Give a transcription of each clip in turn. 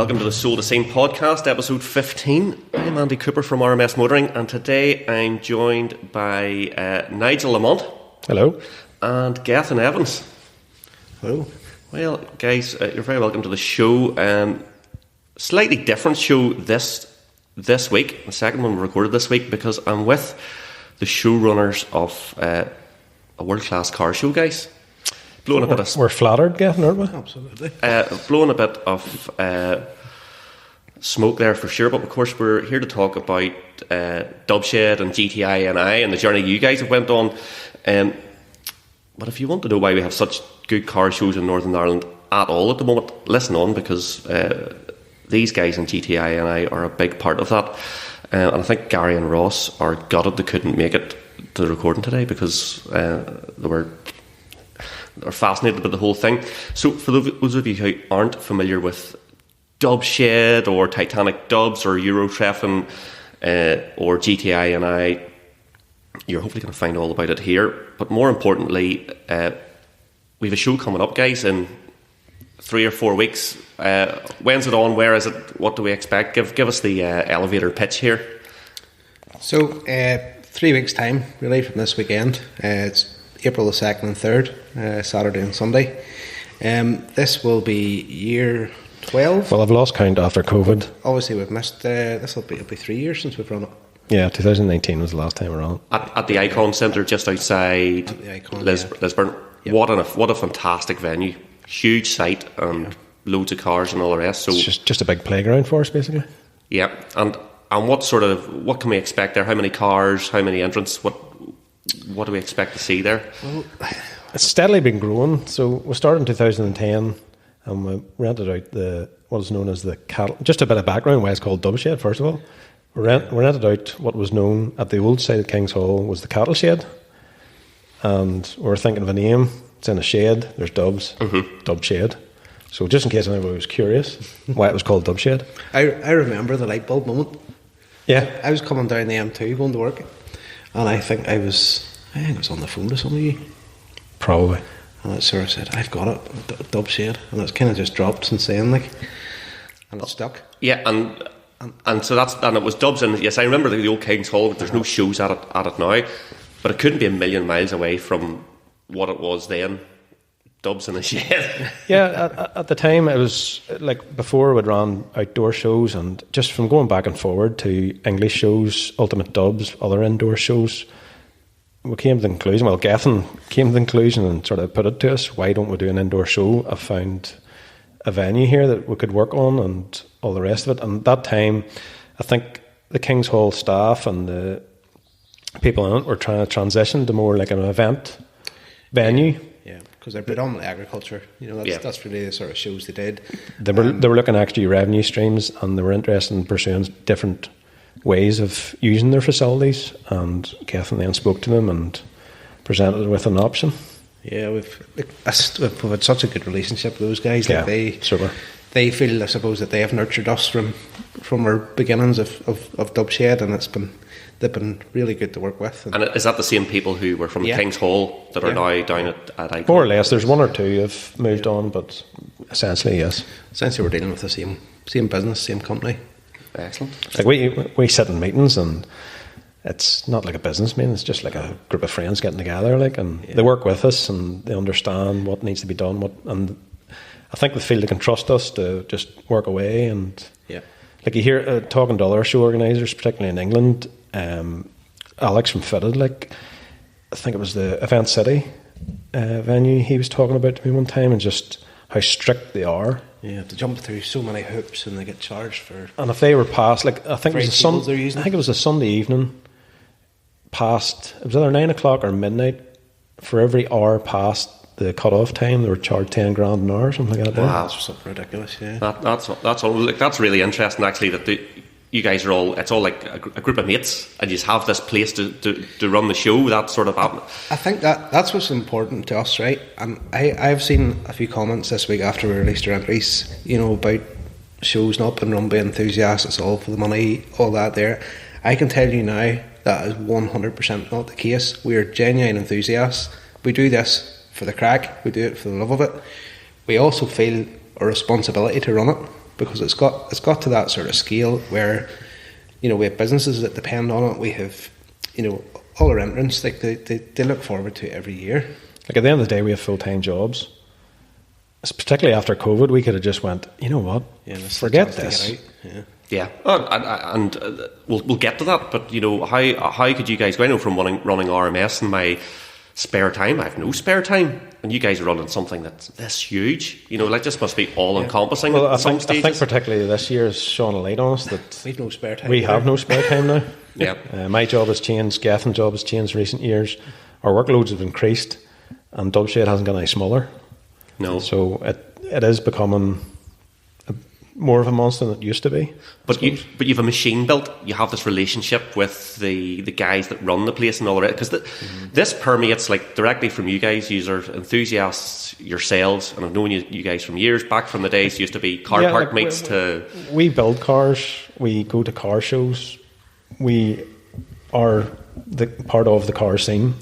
Welcome to the Soul to Scene podcast, episode 15. I'm Andy Cooper from RMS Motoring, and today I'm joined by Nigel Lamont. Hello. And Gethin Evans. Hello. Well, guys, you're very welcome to the show. Slightly different show this week, the second one we recorded this week, because I'm with the showrunners of a world-class car show, guys. We're flattered, Gethin, aren't we? Absolutely. Blowing a bit of smoke there for sure, but of course we're here to talk about Dubshed and GTI NI and the journey you guys have went on. But if you want to know why we have such good car shows in Northern Ireland at all at the moment, listen on, because these guys in GTI NI are a big part of that. And I think Gary and Ross are gutted they couldn't make it to the recording today because they're fascinated by the whole thing. So for those of you who aren't familiar with Dubshed or Titanic Dubs or Eurotreffen or GTI NI, you're hopefully going to find all about it here. But more importantly, we have a show coming up, guys, in 3 or 4 weeks. When's it on? Where is it? What do we expect? Give us the elevator pitch here. So 3 weeks time, really, from this weekend. It's April the 2nd and 3rd, Saturday and Sunday. This will be year 12. Well, I've lost count after COVID. Obviously, we've missed. It'll be 3 years since we've run it. Yeah, 2019 was the last time around. At the Icon Centre, just outside Lisburn. Yep. What a fantastic venue. Huge site and loads of cars and all the rest. So it's just a big playground for us, basically. Yeah, and what can we expect there? How many cars? How many entrants? What do we expect to see there? Well, it's steadily been growing. So we started in 2010 and we rented out what is known as the cattle. Just a bit of background why it's called Dubshed, first of all. We rented out what was known at the old site at King's Hall was the cattle shed. And we were thinking of a name. It's in a shed. There's Dubs. Dubshed. So just in case anybody was curious why it was called Dubshed. I remember the light bulb moment. Yeah. I was coming down the M2 going to work, and I think I was on the phone to some of you. Probably. And it sort of said, I've got it, Dubshed. And it's kind of just dropped since then, and it stuck. Yeah, and so it was Dubs, and yes, I remember the old King's Hall, but there's no shows at it now. But it couldn't be a million miles away from what it was then. Dubs in a shed. Yeah, at the time it was like before we'd run outdoor shows, and just from going back and forward to English shows, Ultimate Dubs, other indoor shows, we came to the conclusion, well, Gethin came to the conclusion and sort of put it to us, why don't we do an indoor show? I found a venue here that we could work on and all the rest of it. And at that time, I think the King's Hall staff and the people in it were trying to transition to more like an event venue. Yeah, because they're predominantly agriculture. That's really the sort of shows they did. They were looking at actually revenue streams, and they were interested in pursuing different ways of using their facilities. And Gethin then spoke to them and presented with an option. Yeah, we've had such a good relationship with those guys. Yeah, they feel, I suppose, that they have nurtured us from our beginnings of Dubshed, and they've been really good to work with. And is that the same people who were from King's Hall that are now down at Icon? More or less. There's one or two have moved on, but essentially, yes. Essentially, we're dealing with the same business, same company. Excellent. Like we sit in meetings, and it's not like a business meeting. It's just like a group of friends getting together, and they work with us and they understand what needs to be done. And I think they feel they can trust us to just work away. And like you hear talking to other show organisers, particularly in England. Alex from Fitted, I think it was the Event City venue he was talking about to me one time, and just how strict they are. Yeah, to jump through so many hoops and they get charged for. And if they were past, I think it was a Sunday evening. Past, it was either 9 o'clock or midnight. For every hour past the cut-off time, they were charged 10 grand an hour, or something like that. Wow, that's something ridiculous. Yeah, that's really interesting. Actually, that you guys are all, it's all like a group of mates, and you just have this place to run the show. That sort of happen. I think that's what's important to us, right? And I've seen a few comments this week after we released our entries, about shows not being run by enthusiasts. It's all for the money, all that there. I can tell you now that is 100% not the case. We are genuine enthusiasts. We do this for the crack. We do it for the love of it. We also feel a responsibility to run it, because it's got to that sort of scale where, you know, we have businesses that depend on it. We have, you know, all our entrants, like they look forward to it every year. Like at the end of the day, we have full-time jobs. Particularly after COVID, we could have just went, you know what, forget this. Yeah, and we'll get to that. But you know, how could you guys go? I know from running RMS in my spare time, I have no spare time, and you guys are running something that's this huge. You know, like this must be all encompassing. Well, at some stages. I think particularly this year has shone a light on us that we've no spare time. We have no spare time now. Yeah, my job has changed. Gethin's job has changed in recent years. Our workloads have increased, and Dubshed hasn't got any smaller. No, so it is becoming more of a monster than it used to be. But you have a machine built. You have this relationship with the guys that run the place and all that. Because this permeates like directly from you guys. You are enthusiasts yourselves, and I've known you guys from years back, from the days used to be car park meets to. We build cars. We go to car shows. We are the part of the car scene,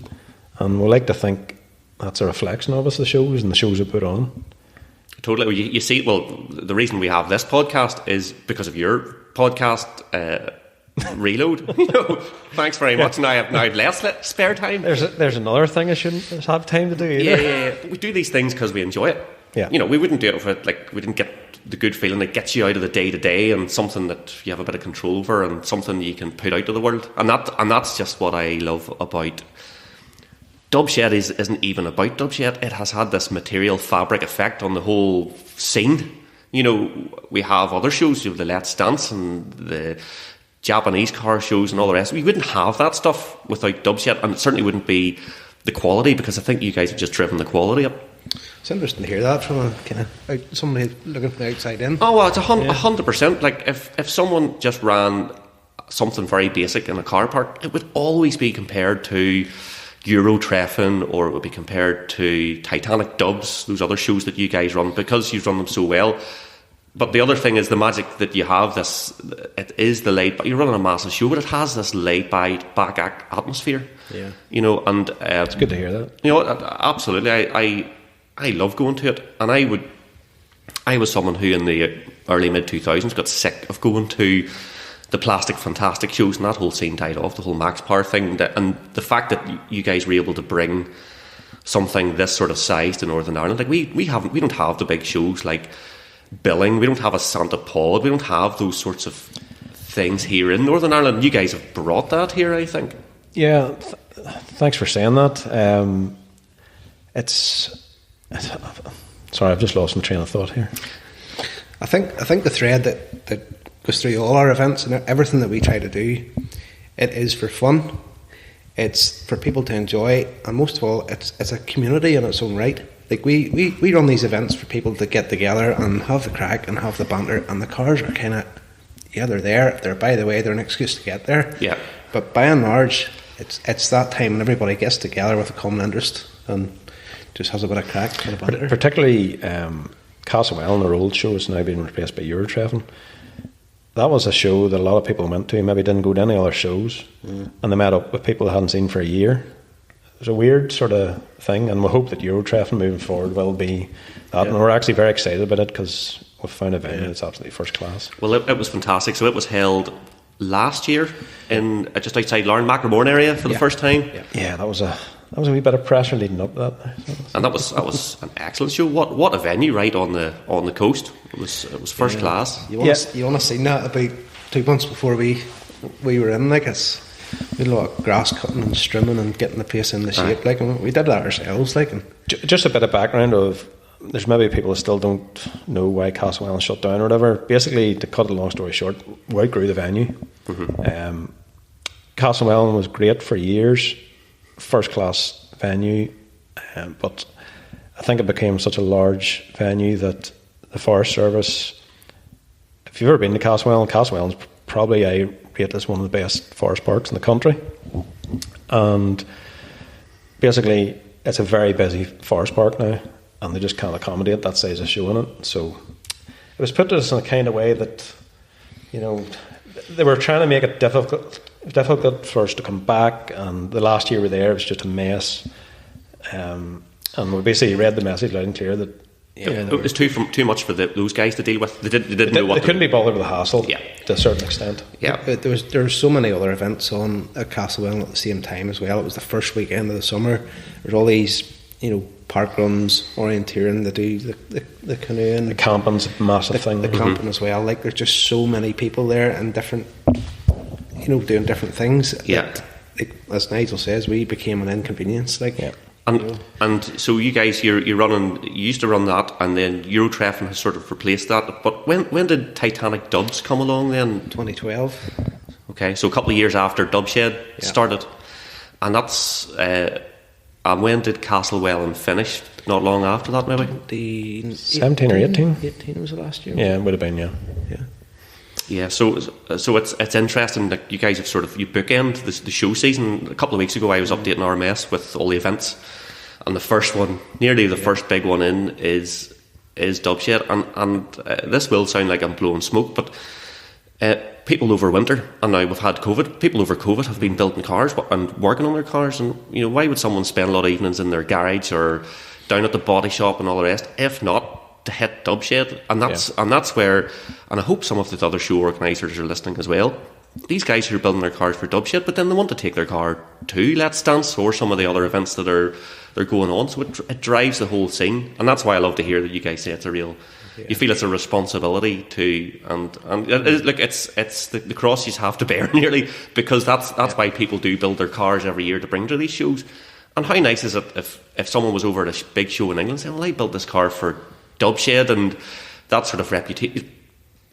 and we like to think that's a reflection of us. The shows and the shows we put on. Totally. You see, well, the reason we have this podcast is because of your podcast, Reload. You know, thanks very much. Now I've less spare time. There's another thing I shouldn't have time to do either. Yeah. We do these things because we enjoy it. Yeah. You know, we wouldn't do it for like we didn't get the good feeling that gets you out of the day to day and something that you have a bit of control over and something you can put out to the world. And that's just what I love about. Dubshed isn't even about Dubshed. It has had this material fabric effect on the whole scene. You know, we have other shows, you have the Let's Dance and the Japanese car shows and all the rest. We wouldn't have that stuff without Dubshed, and it certainly wouldn't be the quality, because I think you guys have just driven the quality up. It's interesting to hear that from a kind of somebody looking from the outside in. Oh, well, it's 100%. Like if someone just ran something very basic in a car park, it would always be compared to Eurotreffen, or it would be compared to Titanic Dubs, those other shows that you guys run, because you've run them so well. But the other thing is the magic that you have. It is the laid back. You're running a massive show, but it has this laid back atmosphere. Yeah, you know, and it's good to hear that. You know, absolutely. I love going to it, and I was someone who in the early mid 2000s got sick of going to the Plastic Fantastic shows, and that whole scene died off, the whole Max Power thing. And the fact that you guys were able to bring something this sort of size to Northern Ireland, like we don't have the big shows like Billing, we don't have a Santa Pod, we don't have those sorts of things here in Northern Ireland. You guys have brought that here, I think. Yeah, thanks for saying that. Sorry, I've just lost my train of thought here. I think the thread that goes through all our events and everything that we try to do, it is for fun, it's for people to enjoy, and most of all, it's a community in its own right. Like we run these events for people to get together and have the crack and have the banter, and the cars are kind of, they're there, they're by the way, they're an excuse to get there. Yeah. But by and large, it's that time when everybody gets together with a common interest and just has a bit of crack and a banter. Particularly Castlewell and their old show has now been replaced by Eurotreffen. That was a show that a lot of people went to, maybe didn't go to any other shows, and they met up with people they hadn't seen for a year. It was a weird sort of thing, and we hope that Eurotreffen moving forward will be that. And we're actually very excited about it because we've found a venue that's absolutely first class. Well, it was fantastic. So it was held last year in just outside Lauren Macramorn area for the first time. Yeah, that was a wee bit of pressure leading up to that. And that was an excellent show. What a venue, right on the coast. It was first class. You want to see that about 2 months before we were in, like it's. We had a lot of grass cutting and strimming and getting the place in the shape, like, and we did that ourselves, like. And just a bit of background of, there's maybe people that still don't know why Castlewell shut down or whatever. Basically, to cut a long story short, we outgrew the venue. Mm-hmm. Castlewell was great for years, first class venue, but I think it became such a large venue that the Forest Service, if you've ever been to Castlewell is probably I rate as one of the best forest parks in the country, and basically it's a very busy forest park now, and they just can't accommodate that size of show in it. So it was put to us in a kind of way that, you know, they were trying to make it difficult for us to come back, and the last year we were there, it was just a mess, and we basically read the message loud and clear that, It was too much for those guys to deal with. They didn't know what they couldn't be bothered with the hassle. Yeah. To a certain extent. Yeah, There was so many other events on at Castlewell at the same time as well. It was the first weekend of the summer. There's all these, park runs, orienteering. They do the canoeing, The camping's a massive thing. the camping as well. Like there's just so many people there and different, doing different things. Yeah. As Nigel says, we became an inconvenience. Like. Yeah. And so you guys, you used to run that, and then Eurotreffen has sort of replaced that. But when did Titanic Dubs come along then? 2012. Okay, so a couple of years after Dubshed started, and that's and when did Castlewell finish? Not long after that, maybe. 17 or 18. 18 was the last year. Yeah, it would have been. Yeah. Yeah, so it's interesting that you guys have you bookend the show season. A couple of weeks ago, I was updating RMS with all the events, and the first one, nearly the first big one in, is Dubshed, and this will sound like I'm blowing smoke, but people over winter, and now we've had COVID. People over COVID have been building cars and working on their cars, and why would someone spend a lot of evenings in their garage or down at the body shop and all the rest, if not to hit Dubshed? And that's where, and I hope some of the other show organisers are listening as well. These guys who are building their cars for Dubshed, but then they want to take their car to Let's Dance or some of the other events that they're going on. So it drives the whole scene, and that's why I love to hear that you guys say it's a real. You feel it's a responsibility to, and it's the cross you have to bear nearly, because that's why people do build their cars every year to bring to these shows. And how nice is it if someone was over at a big show in England saying, "Well, I built this car for Dubshed," and that sort of reputation.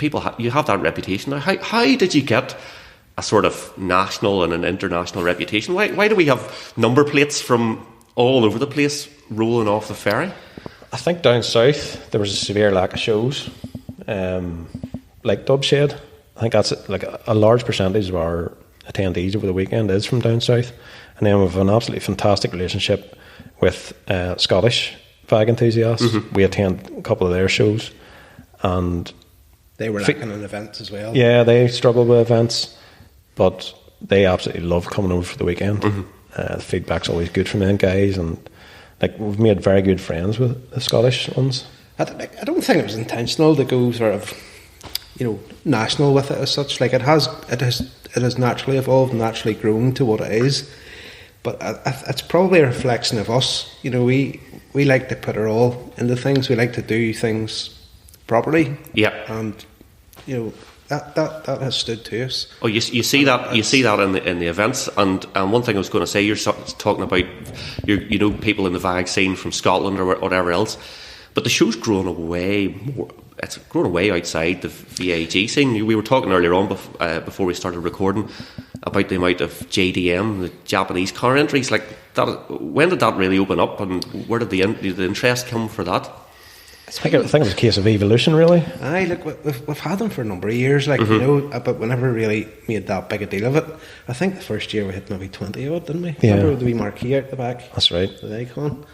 You have that reputation now. How did you get a sort of national and an international reputation? Why do we have number plates from all over the place rolling off the ferry? I think down south there was a severe lack of shows, like Dubshed. I think that's like a large percentage of our attendees over the weekend is from down south, and then we have an absolutely fantastic relationship with Scottish fag enthusiasts. Mm-hmm. We attend a couple of their shows, and they were lacking in events as well. Yeah, they struggle with events, but they absolutely love coming over for the weekend. Mm-hmm. The feedback's always good from them guys, and we've made very good friends with the Scottish ones. I don't think it was intentional to go sort of, national with it as such. Like it has naturally evolved, naturally grown to what it is. But it's probably a reflection of us. We like to put our all into things. We like to do things properly. Yeah. And that has stood to us. Oh, you see that in the events, and one thing I was going to say, you're talking about people in the VAG scene from Scotland or whatever else, but the show's grown away more. It's grown away outside the VAG scene. We were talking earlier on before we started recording about the amount of JDM, the Japanese car entries. Like that, when did that really open up, and where did the interest come for that? I think it was a case of evolution, really. Aye, look, we've had them for a number of years, but we never really made that big a deal of it. I think the first year we had maybe 20 of it, didn't we? Yeah. Remember the wee marquee out the back? That's right. The icon.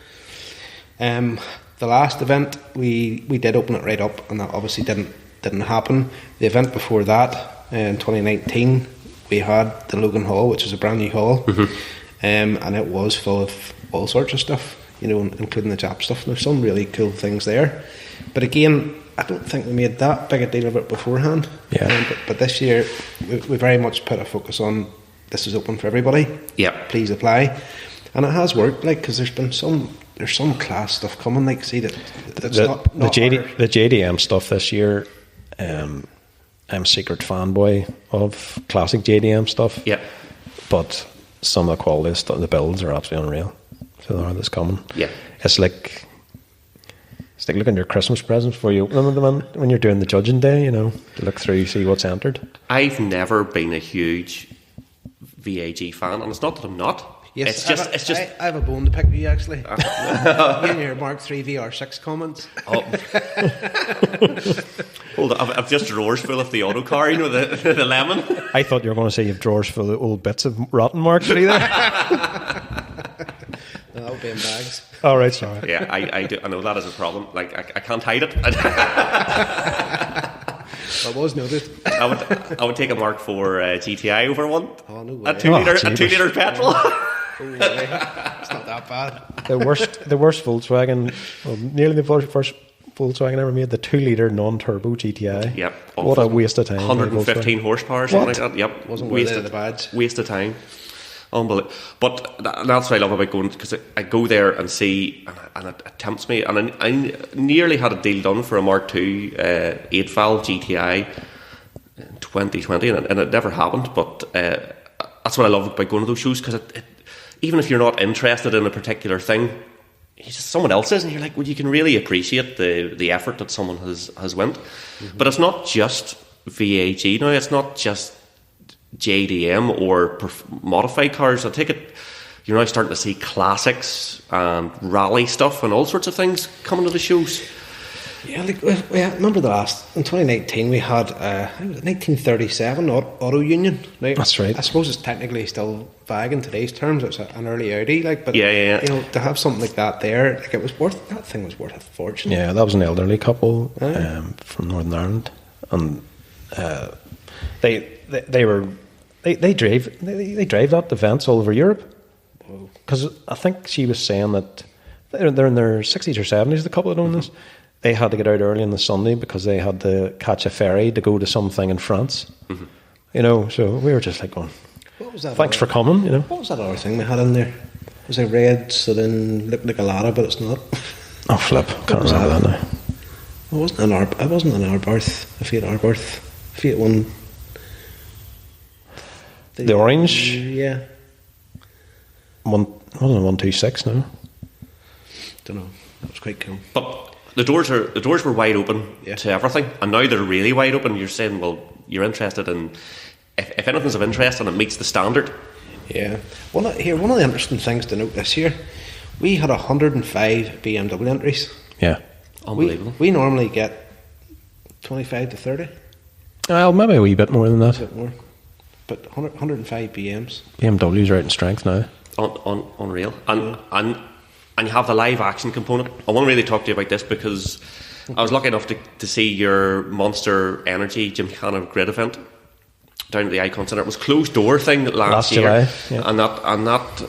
The last event we did open it right up, and that obviously didn't happen. The event before that, in 2019, we had the Logan Hall, which is a brand new hall, and it was full of all sorts of stuff, including the Jap stuff. There's some really cool things there, but again, I don't think we made that big a deal of it beforehand. Yeah. But this year, we very much put a focus on this is open for everybody. Yeah. Please apply, and it has worked. Because there's some class stuff coming. Like, see that's the JDM stuff this year. I'm a secret fanboy of classic JDM stuff. Yeah. But some of the quality stuff, the builds are absolutely unreal. So that's coming. Yeah. It's like looking at your Christmas presents for you when you're doing the judging day. Look through, see what's entered. I've never been a huge VAG fan, and it's not that I'm not. Yes, it's just. I have a bone to pick with you, actually. You and your Mark III VR6 comments. Oh. Hold on, I've just drawers full of the auto car, the lemon. I thought you were going to say you've drawers full of old bits of rotten Mark III there. That'll be in bags. All right, sorry. Yeah, I do. I know that is a problem. Like I can't hide it. That was noted. I would take a Mark IV GTI over one. Oh, no way. A 2-litre petrol. Oh, really? It's not that bad. The worst Volkswagen, well, nearly the first Volkswagen ever made, the 2-litre non-turbo GTI. Yep. What a waste of time. 115 horsepower, something like that. Yep. Wasn't worth the badge. Waste of time. Unbelievable. But that's what I love about going, because I go there and see, and it tempts me. And I nearly had a deal done for a Mark II 8-valve GTI in 2020, and it never happened. But that's what I love about going to those shows, because even if you're not interested in a particular thing, it's just someone else is, and you're like, well, you can really appreciate the effort that someone has went. Mm-hmm. But it's not just VAG now. It's not just JDM or modified cars. I take it you're now starting to see classics and rally stuff and all sorts of things coming to the shows. Yeah, remember in 2019 we had 1937 Auto Union. Now, that's right. I suppose it's technically still vague in today's terms. It's an early Audi, but yeah. You know, to have something like that there, like that thing was worth a fortune. Yeah, that was an elderly couple from Northern Ireland, and they drive that events all over Europe. Because I think she was saying that they're in their 60s or 70s, the couple that own this. They had to get out early on the Sunday because they had to catch a ferry to go to something in France. Mm-hmm. You know, so we were just like going, what was that? Thanks for coming, you know. What was that other thing they had in there? It was a red sedan, looked like a Lada, but it's not. Oh, flip. Can't remember that now. It wasn't an Abarth, a Fiat Abarth. Fiat one. The orange? Yeah. Wasn't it 126 now? Don't know. That was quite cool. But the doors were wide open to everything, and now they're really wide open. You're saying, well, you're interested in if anything's of interest and it meets the standard. Yeah. One of the interesting things to note this year, we had 105 BMW entries. Yeah. Unbelievable. We normally get 25 to 30. Well, maybe a wee bit more than that. A bit more. But 105 BMs. BMWs are out in strength now. Unreal. And you have the live action component. I want to really talk to you about this because I was lucky enough to see your Monster Energy Gymkhana Grid event down at the Icon Centre. It was closed door thing last year, July, yeah. and that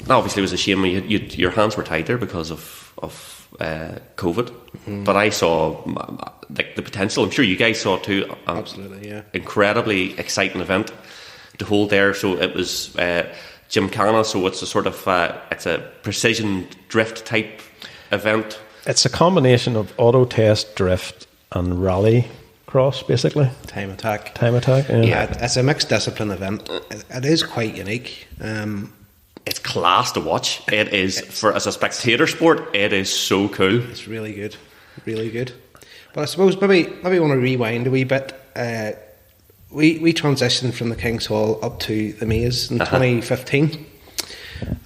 obviously was a shame. Your hands were tied there because of COVID. Mm-hmm. But I saw like the potential. I'm sure you guys saw too. Absolutely, yeah. Incredibly exciting event to hold there. So it was Gymkhana, so it's a sort of it's a precision drift type event. It's a combination of auto test, drift, and rally cross, basically. Time attack. Yeah, it's a mixed discipline event. It is quite unique. It's class to watch. It is as a spectator sport. It is so cool. It's really good, really good. But I suppose maybe want to rewind a wee bit. We transitioned from the King's Hall up to the Maze in 2015,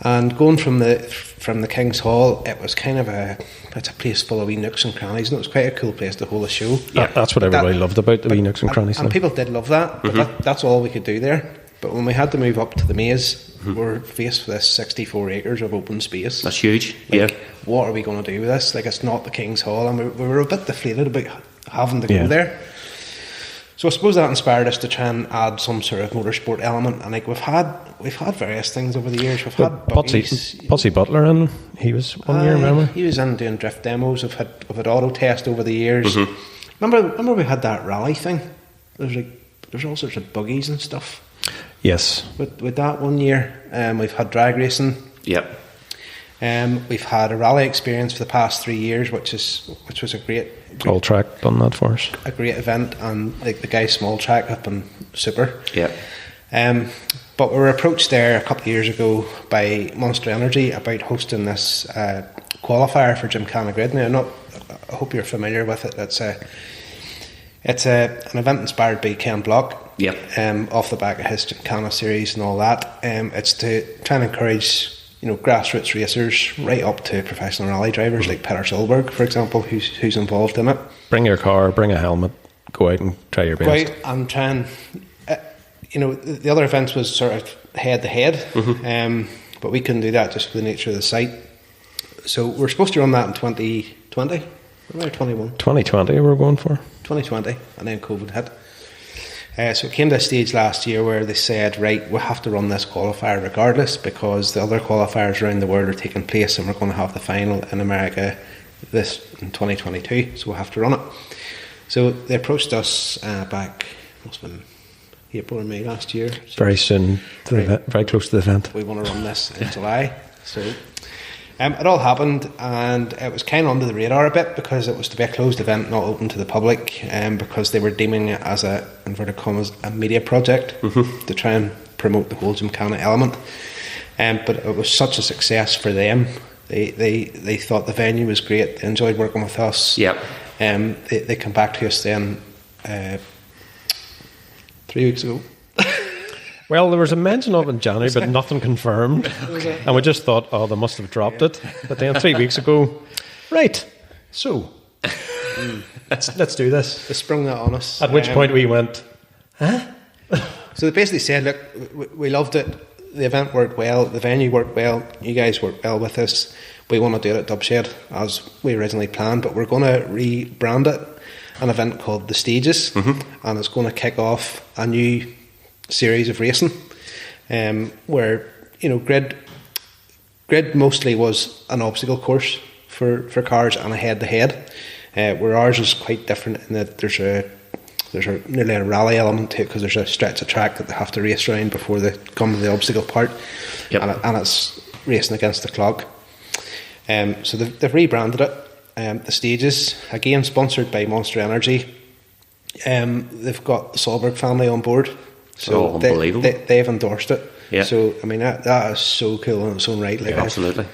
and going from the King's Hall, it was kind of it's a place full of wee nooks and crannies, and it was quite a cool place to hold a show. Yeah, that's what everybody loved about the wee nooks and crannies. And people did love that, but that's all we could do there. But when we had to move up to the Maze, we were faced with this 64 acres of open space. That's huge. What are we going to do with this? Like, it's not the King's Hall, and we were a bit deflated about having to go there. So I suppose that inspired us to try and add some sort of motorsport element. And like we've had various things over the years. We've had Potsy Butler, and he was one year. Remember, he was in doing drift demos. We've had auto test over the years. Mm-hmm. Remember we had that rally thing. There's all sorts of buggies and stuff. Yes. With that one year, we've had drag racing. Yep. We've had a rally experience for the past 3 years, which was a great All Track done that for us. A great event, and like the guys Small Track have been super. Yeah. But we were approached there a couple of years ago by Monster Energy about hosting this qualifier for Gymkhana Grid. Now, I hope you're familiar with it. It's an event inspired by Ken Block. Yep. Off the back of his Gymkhana series and all that. It's to try and encourage grassroots racers right up to professional rally drivers like Peter Solberg, for example, who's involved in it. Bring your car, bring a helmet, go out and try your best. Go out and try and, the other events was sort of head to head, but we couldn't do that just for the nature of the site. So we're supposed to run that in 2020, or 21? 2020 we're going for. 2020, and then COVID hit. So it came to a stage last year where they said, right, we have to run this qualifier regardless because the other qualifiers around the world are taking place, and we're going to have the final in America this in 2022, so we'll have to run it. So they approached us back, must have been April or May last year. Very soon, very close to the event. We want to run this in July. So it all happened, and it was kind of under the radar a bit because it was to be a closed event, not open to the public, because they were deeming it as a, inverted commas, a media project to try and promote the whole Gymkhana element. But it was such a success for them. They thought the venue was great. They enjoyed working with us. Yep. They come back to us then 3 weeks ago. Well, there was a mention of it in January, but nothing confirmed. And we just thought, oh, they must have dropped it. But then 3 weeks ago, right, so let's do this. They sprung that on us. At which point we went, huh? So they basically said, look, we loved it. The event worked well. The venue worked well. You guys worked well with us. We want to do it at Dubshed as we originally planned, but we're going to rebrand it an event called The Stages, and it's going to kick off a new series of racing, where, you know, grid mostly was an obstacle course for cars and a head-to-head, where ours is quite different in that there's nearly a rally element to it because there's a stretch of track that they have to race around before they come to the obstacle part. Yep. And it's racing against the clock. So they've rebranded it. The Stages, again sponsored by Monster Energy. They've got the Solberg family on board. So unbelievable. They've endorsed it. Yeah. So, I mean, that is so cool in its own right. Like, Yeah, absolutely.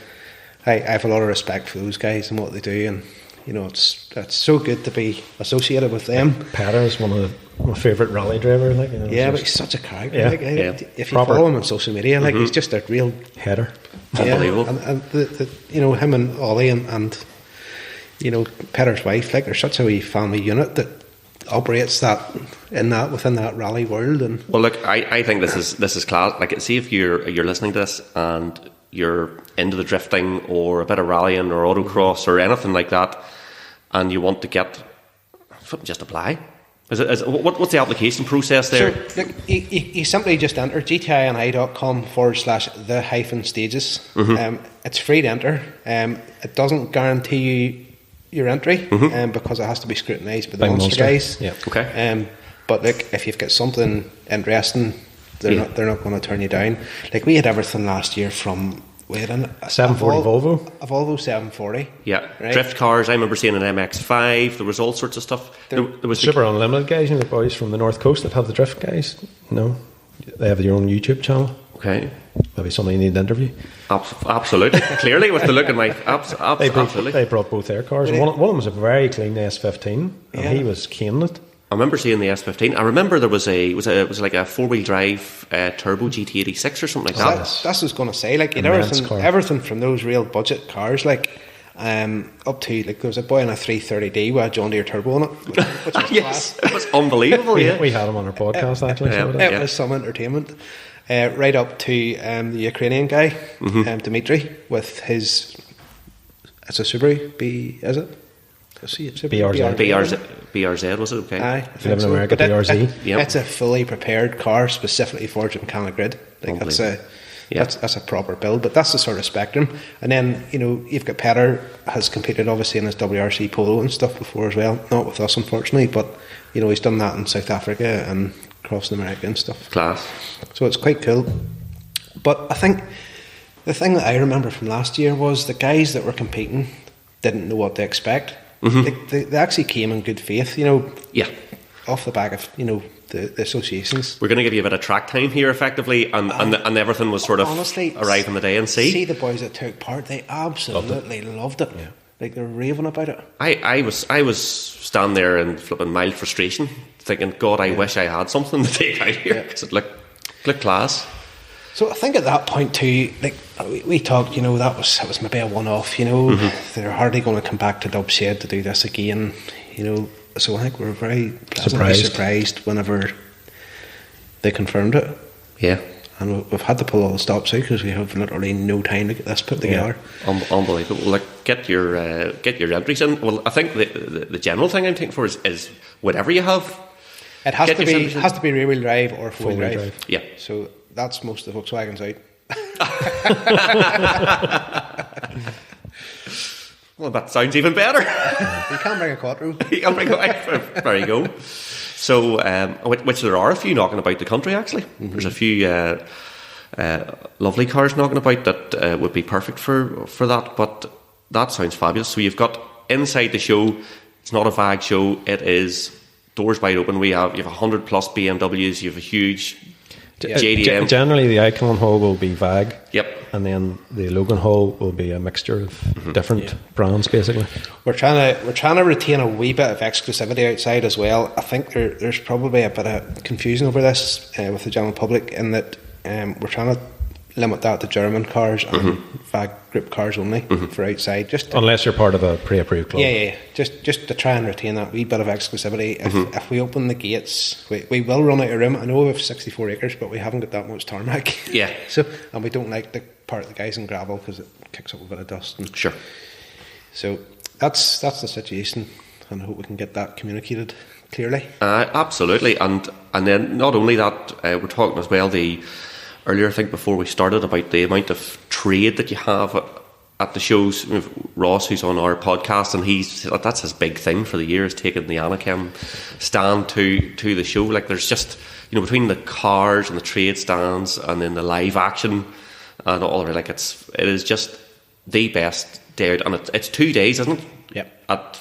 I have a lot of respect for those guys and what they do, and you know, it's so good to be associated with them. Petter is one of my favourite rally drivers. Like, you know, Yeah, but he's such a character. Yeah. Like, Yeah. If you Proper. follow him on social media, like he's just a real header. Unbelievable. And the you know, him and Ollie and you know, Petter's wife, like they're such a wee family unit that operates within that rally world. And Well, look, I think this is class. Like, see if you're listening to this and you're into the drifting or a bit of rallying or autocross or anything like that, and you want to get, just apply. What's the application process there? So, look, you simply just enter gti.com/the-stages. It's free to enter. It doesn't guarantee you your entry because it has to be scrutinised by the Monster guys. Yeah. Okay. But look, if you've got something interesting, they're not going to turn you down. Like, we had everything last year from a 740 Volvo. A Volvo 740. Yeah, right? drift cars. I remember seeing an MX-5. There was all sorts of stuff. There was Super Unlimited guys, you know, the boys from the North Coast that have the drift guys. No, they have their own YouTube channel. Okay. Maybe somebody you need to interview. Absolutely. Clearly, with the look in my absolutely. They brought both their cars. And one of them was a very clean S15, and he was caning it. I remember seeing the S15. I remember there was it was like a 4-wheel drive turbo GT86 or something like that. That's what I was going to say. Like, Immense everything from those real budget cars, like up to, like, there was a boy in a 330D with a John Deere turbo on it, which was Yes, class. it was unbelievable. Yeah. We had him on our podcast actually. Yeah. So It was some entertainment. Right up to the Ukrainian guy, Dmitry, with his, it's a Subaru, is it? BRZ, was it? Okay. Aye, If you live in America, But BRZ. Yep. It's a fully prepared car specifically for Gymkhana Grid. Like, that's a proper build, but that's the sort of spectrum. And then, you know, you've got Petter has competed obviously in his WRC Polo and stuff before as well. Not with us, unfortunately, but you know, he's done that in South Africa and across America and stuff. Class. So it's quite cool. But I think the thing that I remember from last year was the guys that were competing didn't know what to expect. They actually came in good faith, you know. Yeah. Off the back of, you know, the associations. We're going to give you a bit of track time here, effectively, and everything was sort of honestly, arrive in the day and see. See the boys that took part; they absolutely loved it. Yeah. Like, they're raving about it. I was standing there in flipping mild frustration, thinking, God, I wish I had something to take out here because it looked class. So I think at that point too, like, we talked, you know, that was maybe a one-off. You know, they're hardly going to come back to Dubshed to do this again. You know, so I think we were very pleasantly surprised whenever they confirmed it. Yeah. And we've had to pull all the stops out because we have literally no time to get this put together. Unbelievable. Like, get your entries in. Well, I think the general thing I'm thinking for is whatever you have. It has to be rear wheel drive or four wheel drive. Yeah. So that's most of the Volkswagens out. Well, that sounds even better. You can't bring a quattro. You can bring a There you go. So, which there are a few knocking about the country, actually. There's a few lovely cars knocking about that would be perfect for that, but that sounds fabulous. So you've got inside the show, it's not a VAG show, it is doors wide open. You have 100 plus BMWs, you have a huge JDM. Generally, the Icon Hall will be VAG. Yep. And then the Logan Hall will be a mixture of different brands, basically. We're trying to retain a wee bit of exclusivity outside as well. I think there's probably a bit of confusion over this with the general public, in that we're trying to limit that to German cars and VAG group cars only for outside. Unless you're part of a pre-approved club. Yeah. Just to try and retain that wee bit of exclusivity. If we open the gates, we will run out of room. I know we have 64 acres, but we haven't got that much tarmac. Yeah. And we don't like the part of the guys in gravel because it kicks up a bit of dust. Sure. So that's the situation, and I hope we can get that communicated clearly. Absolutely, and then not only that, we're talking as well earlier, I think before we started, about the amount of trade that you have at the shows. Ross, who's on our podcast, and that's his big thing for the year, is taking the Anakim stand to the show. Like, there's just, between the cars and the trade stands and then the live action and all of it, like, it is just the best day out. And it's 2 days, isn't it? Yep.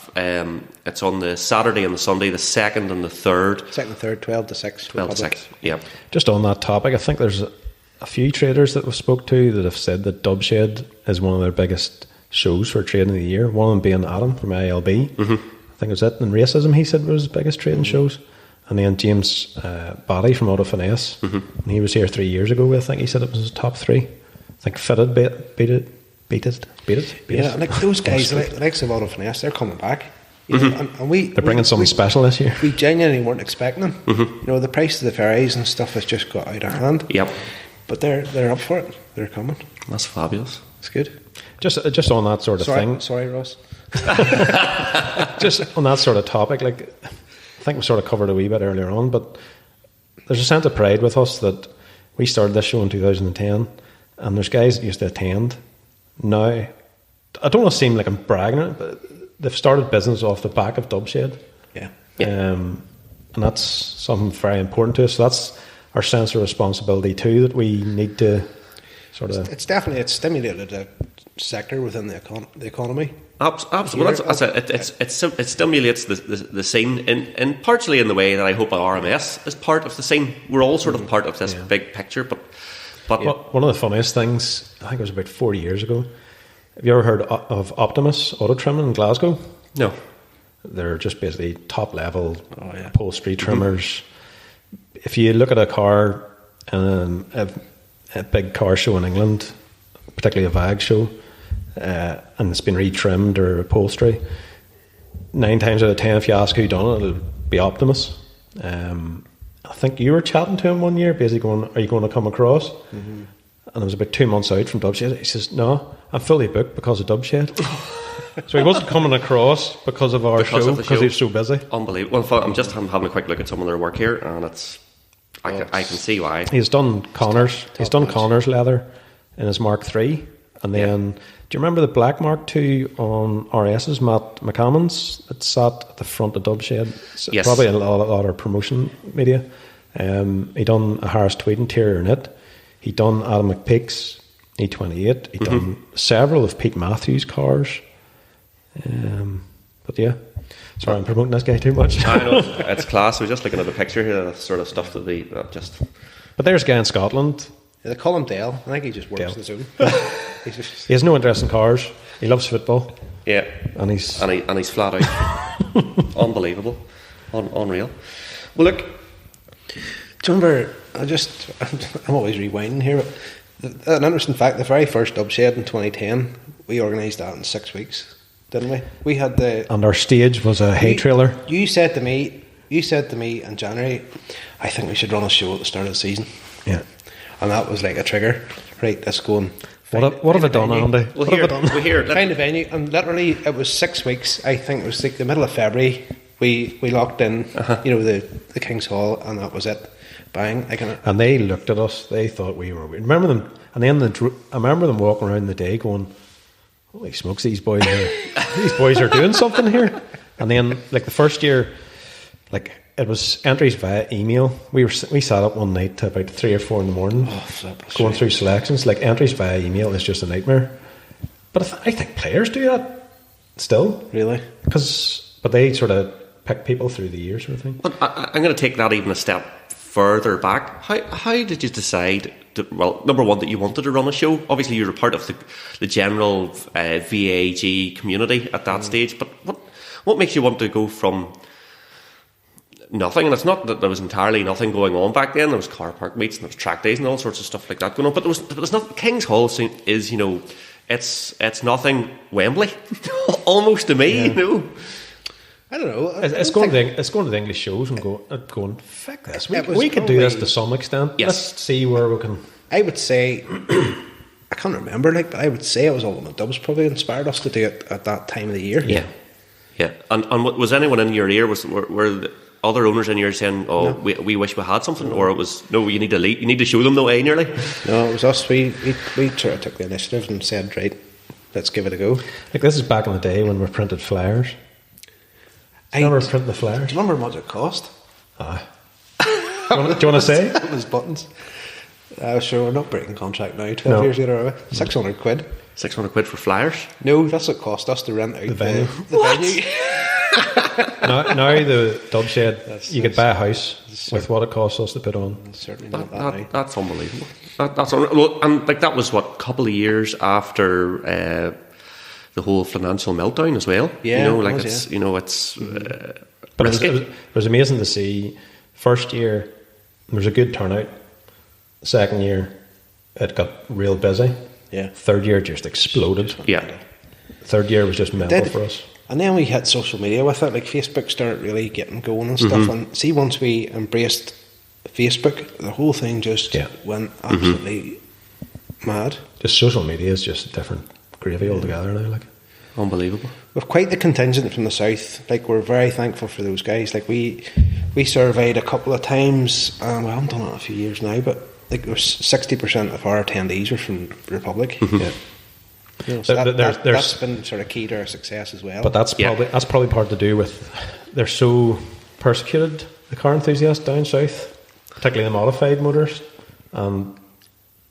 It's on the Saturday and the Sunday, the 2nd and the 3rd. 2nd and 3rd, 12 to 6. 12 to 6, yeah. Just on that topic, I think there's a few traders that we've spoke to that have said that Dubshed is one of their biggest shows for trading of the year. One of them being Adam from ALB. I think it was it. And Racism, he said, was his biggest trading shows. And then James Barry from Auto Finesse. And he was here 3 years ago. I think he said it was his top 3. I think Fitted beat it. Yeah, like those guys, like of Auto Finesse, they're coming back. And they're bringing something special this year. We genuinely weren't expecting them. The price of the ferries and stuff has just got out of hand. Yep. But they're up for it. They're coming. That's fabulous. It's good. Just on that sort of thing. Sorry, Ross. Just on that sort of topic, like, I think we sort of covered a wee bit earlier on, but there's a sense of pride with us that we started this show in 2010, and there's guys that used to attend. Now, I don't want to seem like I'm bragging on it, but they've started business off the back of Dubshed. Yeah. And that's something very important to us. So that's our sense of responsibility too, that we need to sort of... It's stimulated a sector within the economy. Absolutely. It stimulates the scene, and partially in the way that I hope RMS is part of the scene. We're all sort of part of this big picture, but one of the funniest things, I think it was about 40 years ago, have you ever heard of Optimus auto trimming in Glasgow? No. They're just basically top level upholstery trimmers. If you look at a car, a big car show in England, particularly a VAG show, and it's been retrimmed or upholstery, 9 times out of 10, if you ask who done it, it'll be Optimus. I think you were chatting to him one year, basically going, "Are you going to come across?" And it was about 2 months out from Dubshed. He says, "No, I'm fully booked because of Dubshed." So he wasn't coming across because of our show, because he was so busy. Unbelievable. Well, I'm just having a quick look at some of their work here, and I can see why. He's done Connors. He's done Connors leather in his Mark III, and then do you remember the black Mark II on RS's Matt McCammons that sat at the front of Dubshed? Yes. Probably a lot of promotion media. He done a Harris Tweed interior in it. He done Adam McPeak's E28. He done several of Pete Matthews' cars. But yeah, sorry, I'm promoting this guy too much. I know, it's class. We're just looking at the picture here, the sort of stuff that just... But there's a guy in Scotland. Yeah, they call him Dale. I think he just works in his own. He has no interest in cars. He loves football. Yeah, and he's flat out. Unbelievable, unreal. Well, look, do you remember? I'm always rewinding here. But an interesting fact: the very first Dubshed in 2010, we organised that in 6 weeks, didn't we? We had and our stage was a hay trailer. You said to me in January, "I think we should run a show at the start of the season." Yeah. And that was like a trigger. Right, let's go and... What have I done, Andy? Well, find a venue. And literally, it was 6 weeks. I think it was like the middle of February. We locked in, the King's Hall, and that was it. Bang. And they looked at us. They thought we were weird. Remember them? And then I remember them walking around the day going, holy smokes, these boys are doing something here. And then, like the first year, like it was entries via email. We sat up one night to about 3 or 4 in the morning, going through selections. Like entries via email is just a nightmare. But I think players do that still. Really? But they sort of pick people through the years, sort of thing. But I'm going to take that even a step further back. How did you decide? Well, number one, that you wanted to run a show. Obviously, you were part of the general VAG community at that stage. But what makes you want to go from nothing? And it's not that there was entirely nothing going on back then. There was car park meets and there was track days and all sorts of stuff like that going on. But there was not. King's Hall is, you know, it's nothing Wembley, almost to me. Yeah. You know. I don't know. It's going to the English shows and going, fuck this. We could do this to some extent. Yes. Let's see where we can. I would say, I can't remember, but I would say it was Ultimate Dubs probably inspired us to do it at that time of the year. Yeah. And was anyone in your ear? Were the other owners in your ear saying, "Oh, no, we wish we had something," or it was, "No, you need to lead, you need to show them the way"? Nearly. No, it was us. We sort of took the initiative and said, "Right, let's give it a go." Like this is back in the day when we printed flyers. Do you remember printing the flyers? Do you remember how much it cost? Do you want to say? Those buttons. Sure, we're not breaking contract now. 12 years later, are we? 600 quid. 600 quid for flyers? No, that's what it cost us to rent out the venue. The venue. now the Dubshed, you could buy a house with what it costs us to put on. Certainly not that. That's unbelievable. Well, and like that was what, a couple of years after the whole financial meltdown as well. Yeah, you know, like was, it's yeah. you know it's. But it was amazing to see. First year there was a good turnout. Second year it got real busy. Yeah. Third year just exploded. Yeah. Third year was just mental for us. And then we hit social media with it. Like Facebook started really getting going and stuff. And see, once we embraced Facebook, the whole thing just went absolutely mad. Just social media is just different gravy altogether now. Like, unbelievable. We've quite the contingent from the south. Like, we're very thankful for those guys. Like, we surveyed a couple of times, and we haven't done it in a few years now, but like there's 60% of our attendees are from the Republic. Yeah. You know, so that's been sort of key to our success as well. But that's probably part to do with they're so persecuted, the car enthusiasts down south, particularly the modified motors, and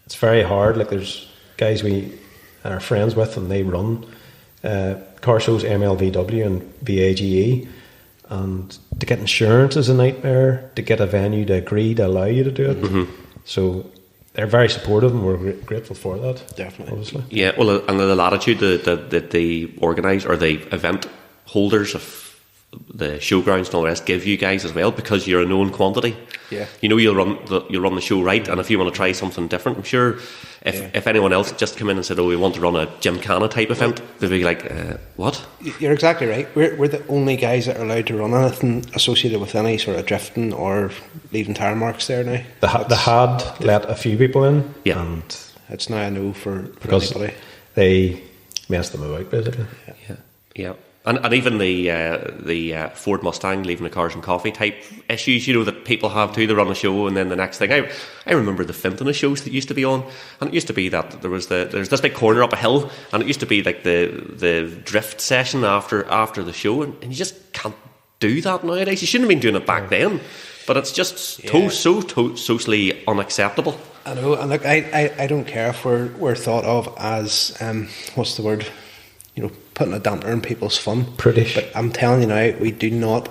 it's very hard. Like, there's guys we are friends with, and they run car shows, MLVW and VAGE, and to get insurance is a nightmare. To get a venue to agree to allow you to do it, so they're very supportive, and we're grateful for that. Definitely, obviously. Yeah, well, and the latitude that the organise or the event holders of the showgrounds and all the rest give you guys as well, because you're a known quantity. Yeah, you know you'll run the show right, and if you want to try something different, I'm sure if anyone else just come in and said, "Oh, we want to run a Gymkhana type event," they'd be like, "What?" You're exactly right. We're the only guys that are allowed to run anything associated with any sort of drifting or leaving tire marks there now. They had let a few people in, and it's now a no for because anybody. They messed them about basically. Yeah. And even the Ford Mustang leaving the cars and coffee type issues, you know, that people have too. They run a show, and then the next thing, I remember the Fintona shows that used to be on, and it used to be that there's this big corner up a hill, and it used to be like the drift session after the show, and you just can't do that nowadays. You shouldn't have been doing it back then, but it's just so socially unacceptable. I know, and look, I don't care if we're thought of as what's the word? You know, putting a damper in people's fun. British. But I'm telling you now, we do not